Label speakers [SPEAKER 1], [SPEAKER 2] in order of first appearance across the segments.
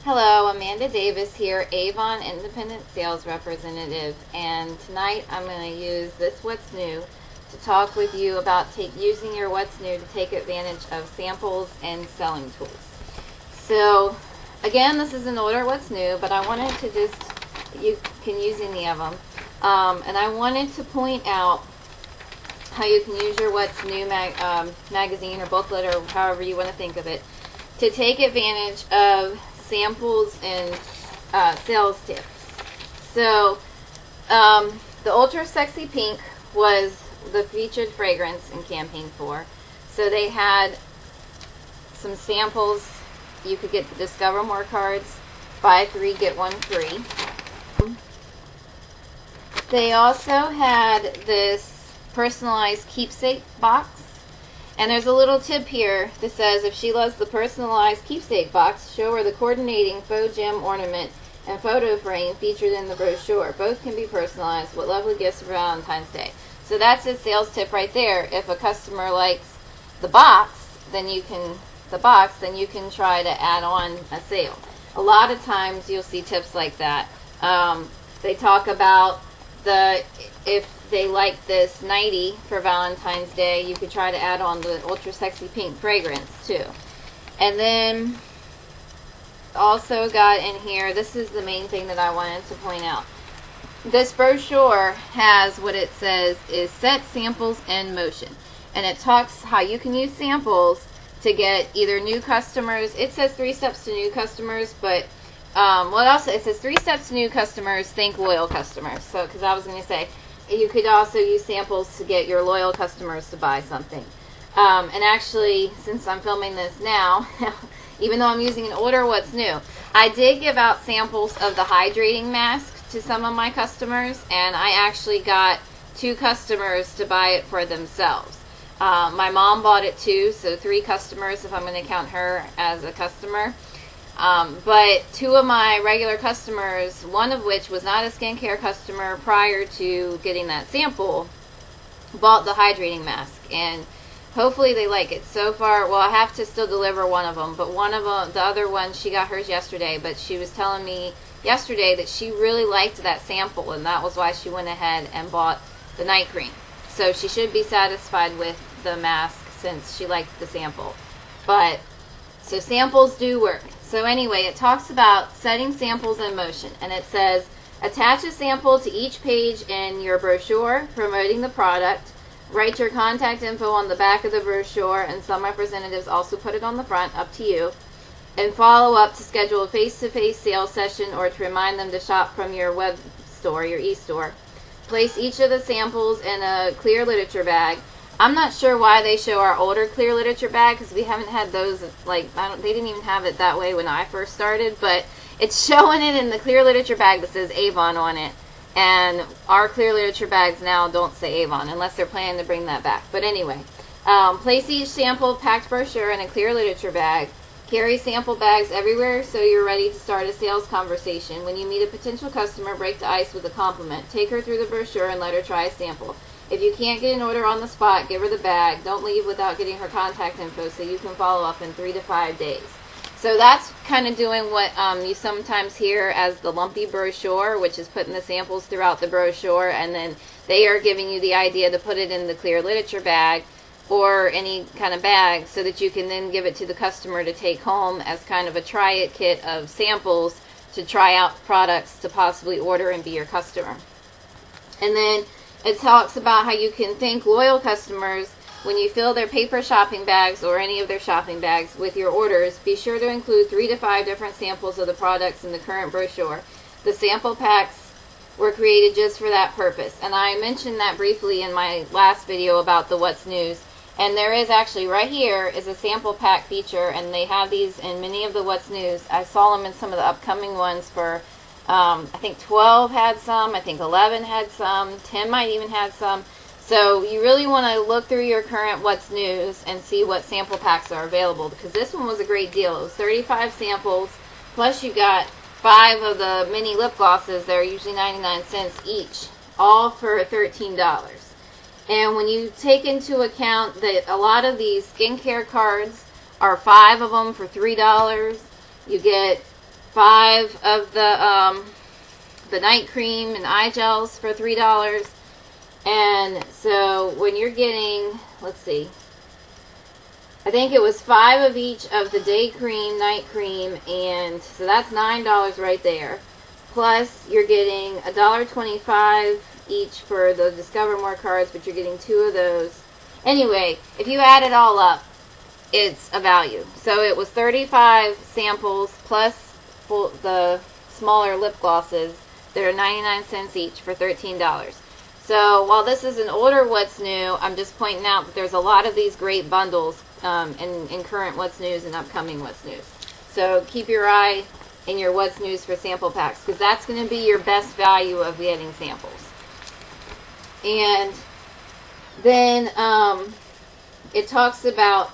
[SPEAKER 1] Hello, Amanda Davis here, Avon Independent Sales Representative, and tonight I'm going to use this What's New to talk with you about using your What's New to take advantage of samples and selling tools. So, again, this is an order What's New, but I wanted to you can use any of them, and I wanted to point out how you can use your What's New magazine or booklet or however you want to think of it to take advantage of samples and sales tips. So the Ultra Sexy Pink was the featured fragrance in campaign 4. So they had some samples. You could get the Discover More cards, buy 3 get 1 free. They also had this personalized keepsake box. And there's a little tip here that says if she loves the personalized keepsake box, show her the coordinating faux gem ornament and photo frame featured in the brochure. Both can be personalized with lovely gifts for Valentine's Day. So that's a sales tip right there. If a customer likes the box, then you can try to add on a sale. A lot of times you'll see tips like that. They talk about if they like this nightie for Valentine's Day, you could try to add on the Ultra Sexy Pink fragrance too. And then also got in here, this is the main thing that I wanted to point out. This brochure has what it says is set samples in motion. And it talks how you can use samples to get either new customers. It says 3 steps to new customers, but it says 3 steps to new customers, think loyal customers. So, because I was going to say, you could also use samples to get your loyal customers to buy something. And actually, since I'm filming this now, even though I'm using an order What's New, I did give out samples of the hydrating mask to some of my customers, and I actually got 2 customers to buy it for themselves. My mom bought it too, so 3 customers if I'm going to count her as a customer. But 2 of my regular customers, one of which was not a skincare customer prior to getting that sample, bought the hydrating mask, and hopefully they like it. So far, well, I have to still deliver one of them, but the other one, she got hers yesterday, but she was telling me yesterday that she really liked that sample, and that was why she went ahead and bought the night cream. So she should be satisfied with the mask since she liked the sample. So samples do work. So anyway, it talks about setting samples in motion, and it says attach a sample to each page in your brochure promoting the product. Write your contact info on the back of the brochure, and some representatives also put it on the front, up to you. And follow up to schedule a face-to-face sales session or to remind them to shop from your web store, your e-store. Place each of the samples in a clear literature bag. I'm not sure why they show our older clear literature bag, because we haven't had those, they didn't even have it that way when I first started, but it's showing it in the clear literature bag that says Avon on it, and our clear literature bags now don't say Avon, unless they're planning to bring that back. But anyway, place each sample packed brochure in a clear literature bag. Carry sample bags everywhere so you're ready to start a sales conversation. When you meet a potential customer, break the ice with a compliment. Take her through the brochure and let her try a sample. If you can't get an order on the spot, give her the bag. Don't leave without getting her contact info so you can follow up in 3 to 5 days. So that's kind of doing what you sometimes hear as the lumpy brochure, which is putting the samples throughout the brochure, and then they are giving you the idea to put it in the clear literature bag or any kind of bag so that you can then give it to the customer to take home as kind of a try-it kit of samples to try out products to possibly order and be your customer. And then it talks about how you can thank loyal customers when you fill their paper shopping bags or any of their shopping bags with your orders. Be sure to include 3 to 5 different samples of the products in the current brochure. The sample packs were created just for that purpose. And I mentioned that briefly in my last video about the What's News. And there is actually, right here is a sample pack feature, and they have these in many of the What's News. I saw them in some of the upcoming ones for I think 12 had some, I think 11 had some, 10 might even had some. So you really want to look through your current What's News and see what sample packs are available, because this one was a great deal. It was 35 samples, plus you got 5 of the mini lip glosses. They're usually 99 cents each, all for $13. And when you take into account that a lot of these skincare cards are 5 of them for $3, you get 5 of the night cream and eye gels for $3. And so when you're getting, let's see, I think it was 5 of each of the day cream, night cream, and so that's $9 right there. Plus you're getting $1.25 each for the Discover More cards, but you're getting 2 of those. Anyway, if you add it all up, it's a value. So it was 35 samples plus the smaller lip glosses that are 99 cents each for $13. So while this is an older What's New, I'm just pointing out that there's a lot of these great bundles in current What's News and upcoming What's News. So keep your eye in your What's News for sample packs, because that's going to be your best value of getting samples. And then it talks about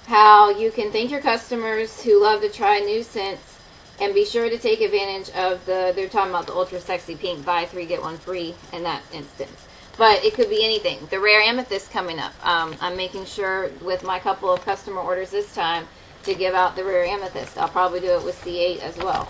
[SPEAKER 1] how you can thank your customers who love to try new scents, and be sure to take advantage of they're talking about the Ultra Sexy Pink, buy 3 get 1 free in that instance. But it could be anything. The Rare Amethyst coming up. I'm making sure with my couple of customer orders this time to give out the Rare Amethyst. I'll probably do it with C8 as well.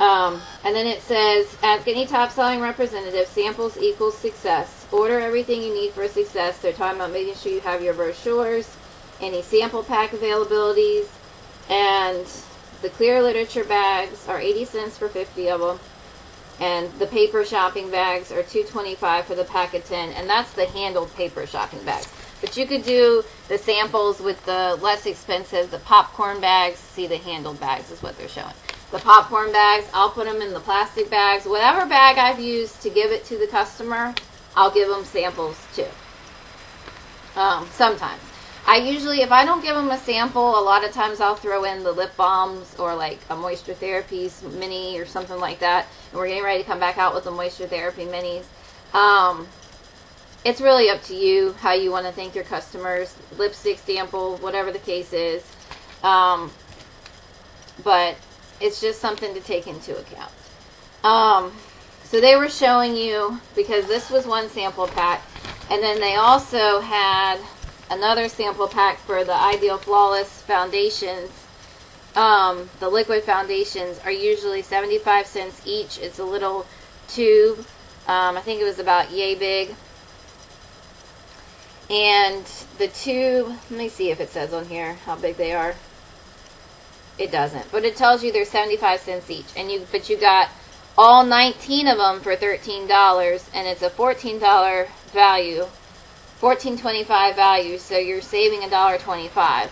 [SPEAKER 1] And then it says, ask any top-selling representative, samples equals success. Order everything you need for success. They're talking about making sure you have your brochures, any sample pack availabilities, and the clear literature bags are 80 cents for 50 of them. And the paper shopping bags are $2.25 for the pack of 10. And that's the handled paper shopping bags. But you could do the samples with the less expensive, the popcorn bags. See, the handled bags is what they're showing. The popcorn bags, I'll put them in the plastic bags. Whatever bag I've used to give it to the customer, I'll give them samples too. Sometimes. I usually, if I don't give them a sample, a lot of times I'll throw in the lip balms or like a Moisture Therapy mini or something like that. And we're getting ready to come back out with the Moisture Therapy minis. It's really up to you how you want to thank your customers. Lipstick sample, whatever the case is. But it's just something to take into account. So they were showing you, because this was one sample pack, and then they also had another sample pack for the Ideal Flawless foundations. The liquid foundations are usually 75 cents each. It's a little tube. I think it was about yay big. And the tube, let me see if it says on here how big they are. It doesn't, but it tells you they're 75 cents each. But you got all 19 of them for $13, and it's a $14 value. $14.25 value, so you're saving $1.25.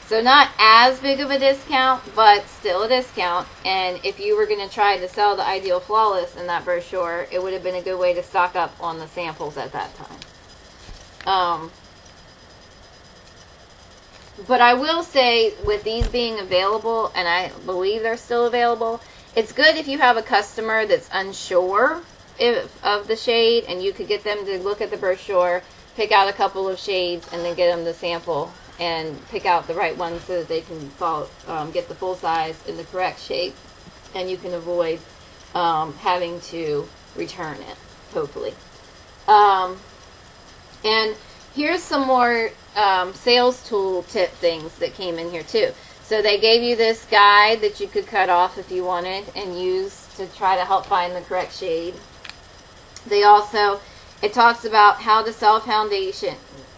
[SPEAKER 1] So not as big of a discount, but still a discount. And if you were going to try to sell the Ideal Flawless in that brochure, it would have been a good way to stock up on the samples at that time. But I will say, with these being available, and I believe they're still available, it's good if you have a customer that's unsure of the shade, and you could get them to look at the brochure, pick out a couple of shades, and then get them the sample and pick out the right ones so that they can get the full size in the correct shape, and you can avoid having to return it, hopefully. And here's some more sales tool tip things that came in here too. So they gave you this guide that you could cut off if you wanted and use to try to help find the correct shade. They also, it talks about how to sell foundation,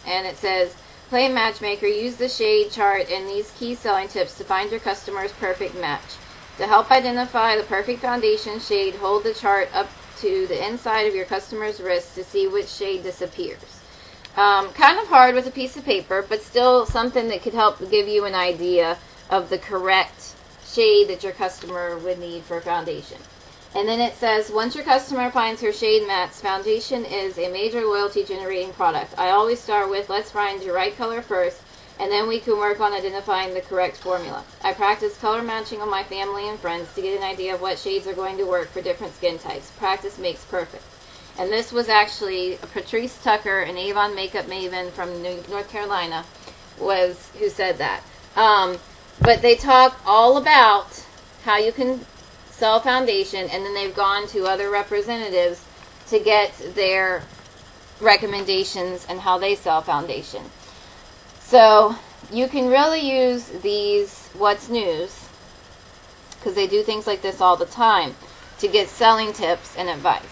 [SPEAKER 1] and it says, play matchmaker, use the shade chart and these key selling tips to find your customer's perfect match. To help identify the perfect foundation shade, hold the chart up to the inside of your customer's wrist to see which shade disappears. Kind of hard with a piece of paper, but still something that could help give you an idea of the correct shade that your customer would need for foundation. And then it says, once your customer finds her shade match, foundation is a major loyalty generating product. I always start with, let's find your right color first, and then we can work on identifying the correct formula. I practice color matching on my family and friends to get an idea of what shades are going to work for different skin types. Practice makes perfect. And this was actually Patrice Tucker, an Avon makeup maven from North Carolina, who said that. But they talk all about how you can sell foundation, and then they've gone to other representatives to get their recommendations and how they sell foundation. So you can really use these What's News because they do things like this all the time to get selling tips and advice.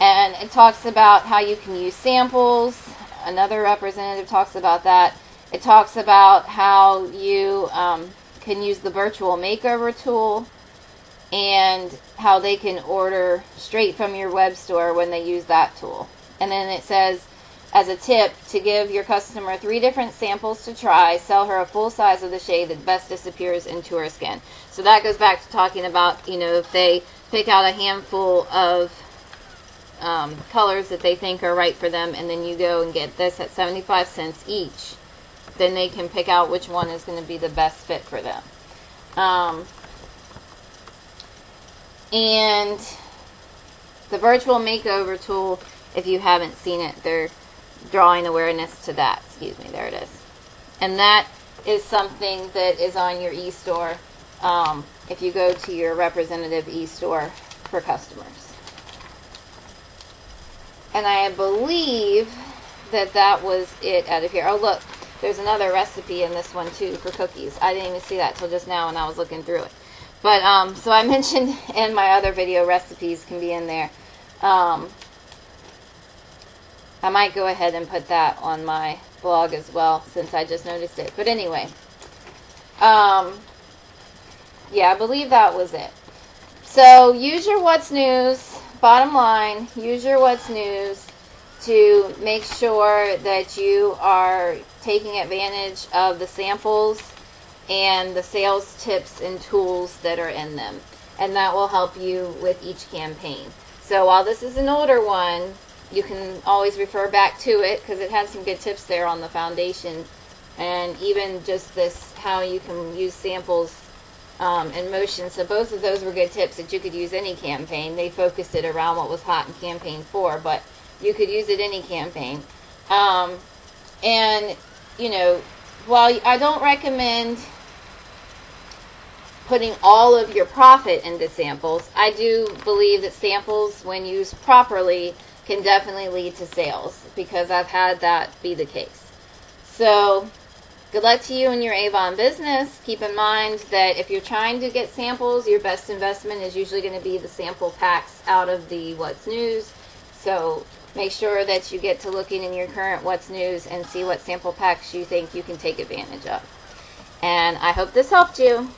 [SPEAKER 1] And it talks about how you can use samples. Another representative talks about that. It talks about how you can use the virtual makeover tool, and how they can order straight from your web store when they use that tool. And then it says, as a tip, to give your customer 3 different samples to try, sell her a full size of the shade that best disappears into her skin. So that goes back to talking about, you know, if they pick out a handful of colors that they think are right for them, and then you go and get this at 75 cents each, then they can pick out which one is going to be the best fit for them. And the virtual makeover tool, if you haven't seen it, they're drawing awareness to that. Excuse me, there it is. And that is something that is on your e-store if you go to your representative e-store for customers. And I believe that that was it out of here. Oh, look, there's another recipe in this one too for cookies. I didn't even see that till just now when I was looking through it. But, so I mentioned in my other video, recipes can be in there. I might go ahead and put that on my blog as well, since I just noticed it. But anyway, yeah, I believe that was it. So use your What's News, bottom line, use your What's News to make sure that you are taking advantage of the samples and the sales tips and tools that are in them. And that will help you with each campaign. So while this is an older one, you can always refer back to it, because it has some good tips there on the foundation. And even just this, how you can use samples in motion. So both of those were good tips that you could use any campaign. They focused it around what was hot in campaign 4, but you could use it any campaign. And, you know, while I don't recommend putting all of your profit into samples, I do believe that samples, when used properly, can definitely lead to sales, because I've had that be the case. So, good luck to you in your Avon business. Keep in mind that if you're trying to get samples, your best investment is usually going to be the sample packs out of the What's News. So, make sure that you get to looking in your current What's News and see what sample packs you think you can take advantage of. And I hope this helped you.